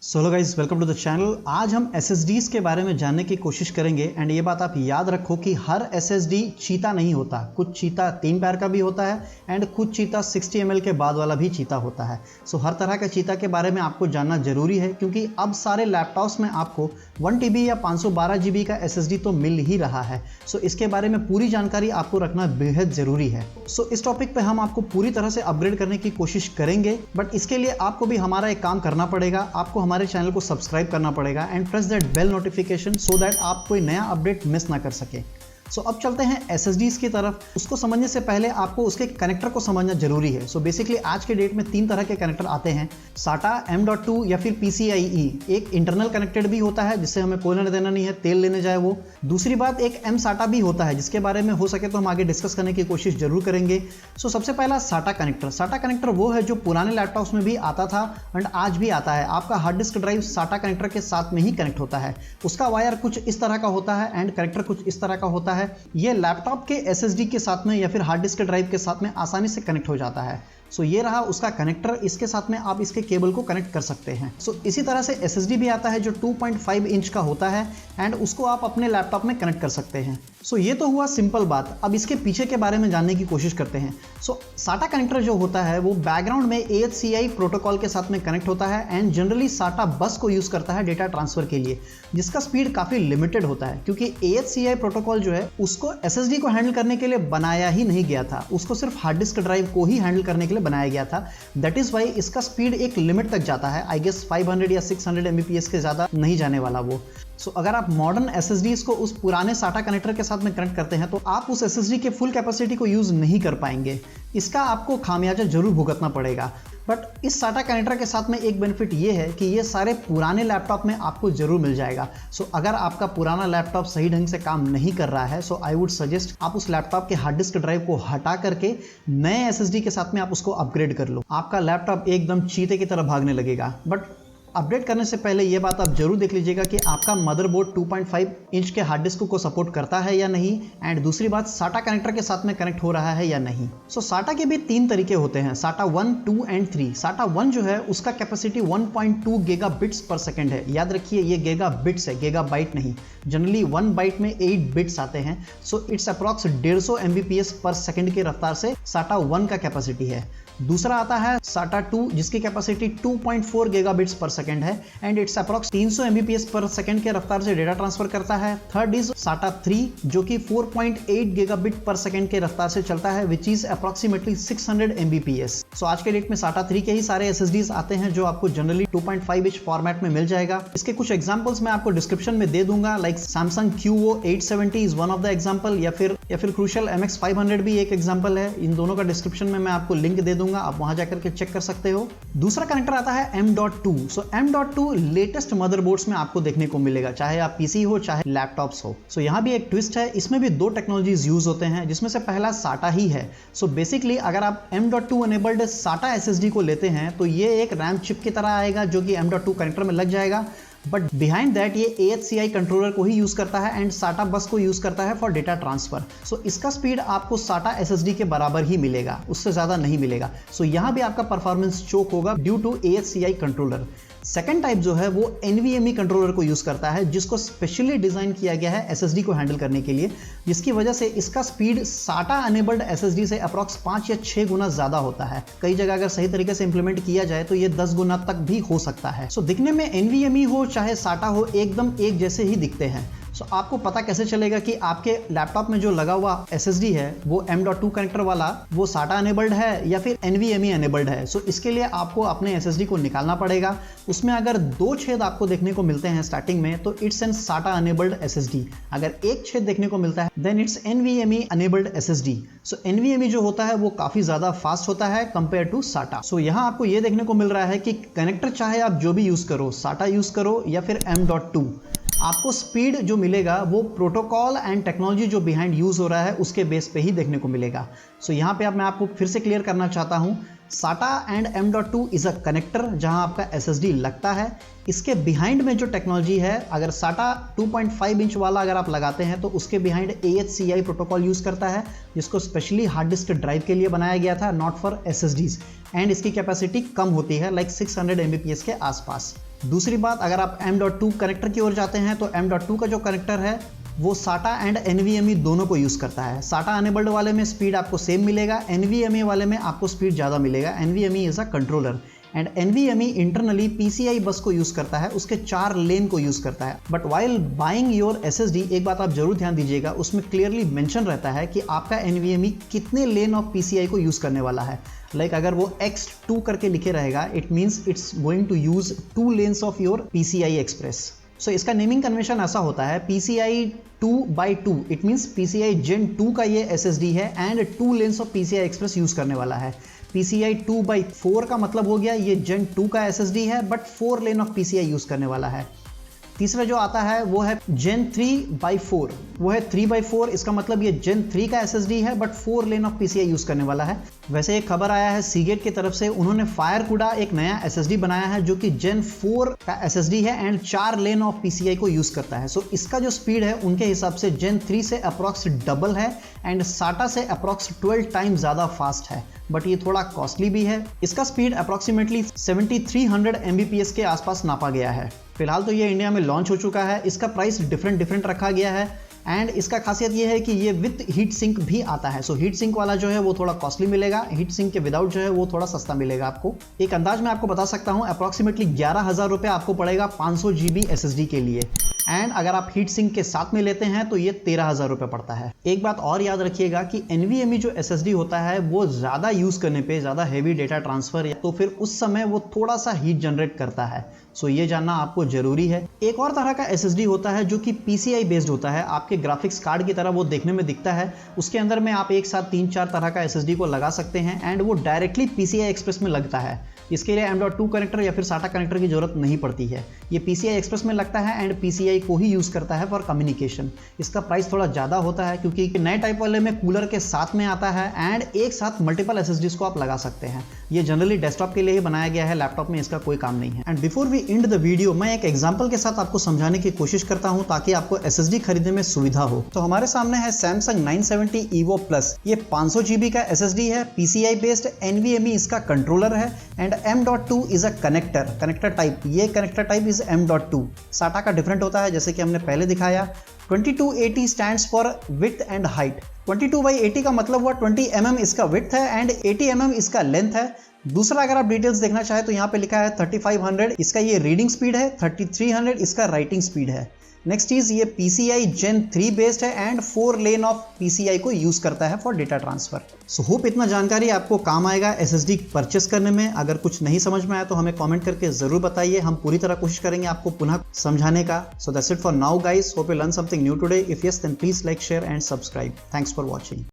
Hello guys, welcome to the channel. आज हम SSDs के बारे में जानने की कोशिश करेंगे एंड ये बात आप याद रखो कि हर SSD चीता नहीं होता। कुछ चीता 3 पैर का भी होता है एंड कुछ चीता 60 ml के बाद वाला भी चीता होता है। सो हर तरह के चीता के बारे में आपको जानना जरूरी है, क्योंकि अब सारे लैपटॉप्स में आपको 1 TB या 512 GB का SSD तो मिल ही रहा है। सो इसके बारे में पूरी जानकारी आपको रखना बेहद जरूरी है। सो इस टॉपिक पे हम आपको पूरी तरह से अपग्रेड करने की कोशिश करेंगे, बट इसके लिए आपको भी हमारा एक काम करना पड़ेगा। आपको हमारे चैनल को सब्सक्राइब करना पड़ेगा and press that bell notification so that आप कोई नया अपडेट मिस ना कर सके। सो अब चलते हैं SSDs की तरफ। उसको समझने से पहले आपको उसके कनेक्टर को समझना जरूरी है। सो बेसिकली आज के डेट में 3 तरह के कनेक्टर आते हैं, SATA, M.2 या फिर PCIe। एक इंटरनल कनेक्टेड भी होता है जिससे हमें कोई लेना देना नहीं है, तेल लेने जाए वो। दूसरी बात, एक M-SATA भी होता है जिसके बारे में हो सके तो हम आगे डिस्कस करने की कोशिश जरूर करेंगे। सो सबसे पहला SATA कनेक्टर। SATA कनेक्टर वो है जो पुराने लैपटॉप्स में भी आता था एंड आज भी आता है। आपका hard disk drive SATA connector के साथ में ही कनेक्ट होता है। उसका वायर कुछ इस तरह का होता है एंड कनेक्टर कुछ इस तरह का होता है। ये लैपटॉप के SSD के साथ में या फिर हार्ड डिस्क ड्राइव के साथ में आसानी से कनेक्ट हो जाता है। सो ये रहा उसका कनेक्टर। इसके साथ में आप इसके केबल को कनेक्ट कर सकते हैं। सो इसी तरह से SSD भी आता है जो 2.5 इंच का होता है एंड उसको आप अपने लैपटॉप में कनेक्ट कर सकते हैं। सो ये तो हुआ सिंपल बात। अब इसके पीछे के बारे में जानने की कोशिश करते हैं। सो SATA कनेक्टर जो होता है वो बैकग्राउंड में AHCI प्रोटोकॉल के साथ में कनेक्ट होता है एंड जनरली SATA बस को यूज करता है डेटा ट्रांसफर के लिए, जिसका स्पीड काफी लिमिटेड होता है, क्योंकि AHCI प्रोटोकॉल जो है उसको SSD को हैंडल करने के लिए बनाया ही नहीं गया था। उसको सिर्फ हार्ड डिस्क ड्राइव को ही हैंडल करने के लिए बनाया गया था। दैट इज वाई इसका स्पीड एक लिमिट तक जाता है। आई गेस 500 या 600 Mbps के ज्यादा नहीं जाने वाला वो। सो अगर आप मॉडर्न SSDs को उस पुराने SATA कनेक्टर के साथ में कनेक्ट करते हैं तो आप उस SSD के फुल कैपेसिटी को यूज नहीं कर पाएंगे। इसका आपको खामियाजा जरूर भुगतना पड़ेगा। बट इस SATA कनेक्टर के साथ में एक बेनिफिट ये है कि ये सारे पुराने लैपटॉप में आपको जरूर मिल जाएगा। सो अगर आपका पुराना लैपटॉप सही ढंग से काम नहीं कर रहा है, सो आई वुड सजेस्ट आप उस लैपटॉप के हार्ड डिस्क ड्राइव को हटा करके नए SSD के साथ में आप उसको अपग्रेड कर लो। आपका लैपटॉप एकदम चीते की तरह भागने लगेगा। बट अपडेट करने से पहले ये बात आप जरूर देख लीजिएगा कि आपका मदरबोर्ड 2.5 इंच के हार्ड डिस्क को सपोर्ट करता है या नहीं, एंड दूसरी बात SATA कनेक्टर के साथ में कनेक्ट हो रहा है या नहीं। सो SATA के भी 3 तरीके होते हैं, SATA 1, 2 एंड 3। SATA 1 जो है उसका कैपेसिटी 1.2 गीगाबिट्स पर सेकेंड है। याद रखिए ये गीगाबिट्स है, गीगाबाइट नहीं। जनरली 1 बाइट में 8 बिट्स आते हैं। सो इट्स अप्रॉक्स 150 Mbps पर सेकेंड की रफ्तार से SATA 1 का कैपेसिटी है। दूसरा आता है SATA 2 जिसकी कैपेसिटी 2.4 गीगाबिट्स पर सेकेंड है एंड इट्स अप्रॉक्स 300 Mbps पर सेकेंड के रफ्तार से डेटा ट्रांसफर करता है। थर्ड इज SATA 3 जो कि 4.8 गीगाबिट पर सेकेंड के रफ्तार से चलता है, विच इज अप्रॉक्सीमेटली 600 Mbps। सो आज के डेट में SATA 3 के ही सारे SSDs आते हैं जो आपको जनरली 2.5 इंच फॉर्मेट में मिल जाएगा। इसके कुछ एग्जांपल्स मैं आपको डिस्क्रिप्शन में दे दूंगा, like Samsung QO 870 is one of the example, या फिर Crucial MX 500 भी एक एग्जांपल है। इन दोनों का डिस्क्रिप्शन में मैं आपको लिंक दे दूंगा, आप वहां जाकर के चेक कर सकते हो। दूसरा कनेक्टर आता है M.2। सो M.2 लेटेस्ट मदरबोर्ड्स में आपको देखने को मिलेगा, चाहे आप PC हो चाहे लैपटॉप्स हो। सो यहाँ भी एक ट्विस्ट है, इसमें भी 2 टेक्नोलॉजीज यूज होते हैं जिसमें से पहला SATA ही है। सो बेसिकली अगर आप M.2 एनेबल्ड SATA SSD को लेते हैं तो ये एक रैम चिप की तरह आएगा जो कि M.2 कनेक्टर में लग जाएगा, बट बिहाइंड दैट ये AHCI कंट्रोलर को ही यूज करता है एंड SATA बस को यूज करता है फॉर डेटा ट्रांसफर। सो इसका स्पीड आपको SATA SSD के बराबर ही मिलेगा, उससे ज्यादा नहीं मिलेगा। सो यहां भी आपका परफॉर्मेंस चोक होगा due to AHCI controller. Second type जो है वो NVMe कंट्रोलर को यूज करता है, जिसको स्पेशली डिजाइन किया गया है SSD को हैंडल करने के लिए, जिसकी वजह से इसका स्पीड SATA अनेबल्ड SSD से अप्रॉक्स 5 या 6 गुना ज्यादा होता है। कई जगह अगर सही तरीके से इंप्लीमेंट किया जाए तो ये 10 गुना तक भी हो सकता है। सो दिखने में NVMe हो चाहे SATA हो एकदम एक जैसे ही दिखते हैं। सो आपको पता कैसे चलेगा कि आपके लैपटॉप में जो लगा हुआ SSD है वो M.2 कनेक्टर वाला वो SATA अनेबल्ड है या फिर NVMe अनेबल्ड है? सो इसके लिए आपको अपने SSD को निकालना पड़ेगा। उसमें अगर 2 छेद आपको देखने को मिलते हैं स्टार्टिंग में तो it's an SATA enabled SSD। अगर एक छेद देखने को मिलता है then it's NVMe enabled SSD। So NVMe जो होता है वो काफी ज्यादा फास्ट होता है कंपेयर टू SATA। सो यहाँ आपको ये देखने को मिल रहा है कि कनेक्टर चाहे आप जो भी यूज करो, SATA यूज करो या फिर M.2, आपको स्पीड जो मिलेगा वो प्रोटोकॉल एंड टेक्नोलॉजी जो बिहाइंड यूज हो रहा है उसके बेस पे ही देखने को मिलेगा। सो यहाँ पे अब मैं आपको फिर से क्लियर करना चाहता हूँ, SATA and M.2 is a connector जहां आपका SSD लगता है। इसके बिहाइंड में जो टेक्नोलॉजी है, अगर SATA 2.5 इंच वाला अगर आप लगाते हैं तो उसके बिहाइंड AHCI प्रोटोकॉल यूज करता है, जिसको स्पेशली हार्ड डिस्क ड्राइव के लिए बनाया गया था, नॉट फॉर SSDs, एंड इसकी कैपेसिटी कम होती है, लाइक 600 Mbps के आसपास। दूसरी बात, अगर आप M.2 कनेक्टर की ओर जाते हैं तो M.2 का जो कनेक्टर है वो SATA एंड NVMe दोनों को यूज़ करता है। SATA अनेबल्ड वाले में स्पीड आपको सेम मिलेगा, NVMe वाले में आपको स्पीड ज़्यादा मिलेगा। NVMe is a controller and NVMe internally PCI बस को यूज़ करता है, उसके 4 लेन को यूज़ करता है। But while buying your SSD, एक बात आप जरूर ध्यान दीजिएगा, उसमें क्लियरली मेंशन रहता है कि आपका NVMe कितने लेन ऑफ PCI को यूज़ करने वाला है। लाइक अगर वो X2 करके लिखे रहेगा, it means it's going to use 2 lanes of your PCI express. So इसका नेमिंग कन्वेंशन ऐसा होता है, PCI 2x2, it means PCI Gen 2 का ये SSD है and 2 lanes of PCI express use करने वाला है। PCI 2x4 का मतलब हो गया ये Gen 2 का SSD है but 4 lane of PCI use करने वाला है। तीसरा जो आता है वो है Gen 3x4, वो है 3x4, इसका मतलब ये Gen 3 का SSD है but 4 lane of PCI use करने वाला है। वैसे एक खबर आया है सीगेट की तरफ से, उन्होंने FireCuda एक नया SSD बनाया है जो कि Gen 4 का SSD है एंड 4 लेन ऑफ PCI को यूज करता है। सो इसका जो स्पीड है उनके हिसाब से Gen 3 से अप्रॉक्स डबल है एंड SATA से अप्रॉक्स 12 टाइम ज्यादा फास्ट है, बट ये थोड़ा कॉस्टली भी है। इसका स्पीड अप्रॉक्सीमेटली 7300 Mbps के आसपास नापा गया है। फिलहाल तो ये इंडिया में लॉन्च हो चुका है, इसका प्राइस डिफरेंट रखा गया है एंड इसका खासियत ये है कि ये विद हीट सिंक भी आता है। सो हीट सिंक वाला जो है वो थोड़ा कॉस्टली मिलेगा, हीट सिंक के विदाउट जो है वो थोड़ा सस्ता मिलेगा आपको। एक अंदाज में आपको बता सकता हूँ, अप्रॉक्सीमेटली 11,000 रुपये आपको पड़ेगा 500 GB SSD के लिए, एंड अगर आप हीट सिंक के साथ में लेते हैं तो ये 13,000 रुपये पड़ता है। एक बात और याद रखिएगा कि NVMe जो SSD होता है वो ज़्यादा यूज़ करने पे, ज़्यादा हैवी डेटा ट्रांसफ़र या तो फिर उस समय वो थोड़ा सा हीट जनरेट करता है। सो ये जानना आपको ज़रूरी है। एक और तरह का SSD होता है जो कि PCI बेस्ड होता है, आपके ग्राफिक्स कार्ड की तरह वो देखने में दिखता है। उसके अंदर में आप एक साथ 3-4 तरह का SSD को लगा सकते हैं एंड वो डायरेक्टली PCI एक्सप्रेस में लगता है। इसके लिए M.2 कनेक्टर या फिर SATA कनेक्टर की जरूरत नहीं पड़ती है, ये PCI एक्सप्रेस में लगता है एंड PCI को ही यूज़ करता है फॉर कम्युनिकेशन। इसका प्राइस थोड़ा ज़्यादा होता है क्योंकि नए टाइप वाले में कूलर के साथ में आता है एंड एक साथ मल्टीपल SSDs को आप लगा सकते हैं। ये जनरली डेस्कटॉप के लिए ही बनाया गया है, लैपटॉप में इसका कोई काम नहीं है। And before we end the video, मैं एक एग्जांपल के साथ आपको समझाने की कोशिश करता हूं ताकि आपको SSD खरीदने में सुविधा हो। तो हमारे सामने है Samsung 970 EVO Plus, ये 500 GB का SSD है, PCI बेस्ड, NVMe इसका कंट्रोलर है and M.2 is a connector type. ये connector type is M.2। SATA का डिफरेंट होता है जैसे कि हमने पहले दिखाया। 2280 stands for width and height. 22/80 का मतलब हुआ 20 mm इसका विड्थ है एंड 80 mm इसका लेंथ है। दूसरा अगर आप डिटेल्स देखना चाहें तो यहाँ पे लिखा है 3500 इसका ये रीडिंग स्पीड है, 3300 इसका राइटिंग स्पीड है। नेक्स्ट चीज, ये PCI Gen 3 बेस्ड है एंड 4 लेन ऑफ PCI को यूज करता है for data transfer. So hope इतना जानकारी आपको काम आएगा SSD परचेस करने में। अगर कुछ नहीं समझ में आया तो हमें कमेंट करके जरूर बताइए, हम पूरी तरह कोशिश करेंगे आपको पुनः समझाने का। So that's it for now guys, hope you learn something new today. If yes then please like, share and subscribe. Thanks for watching.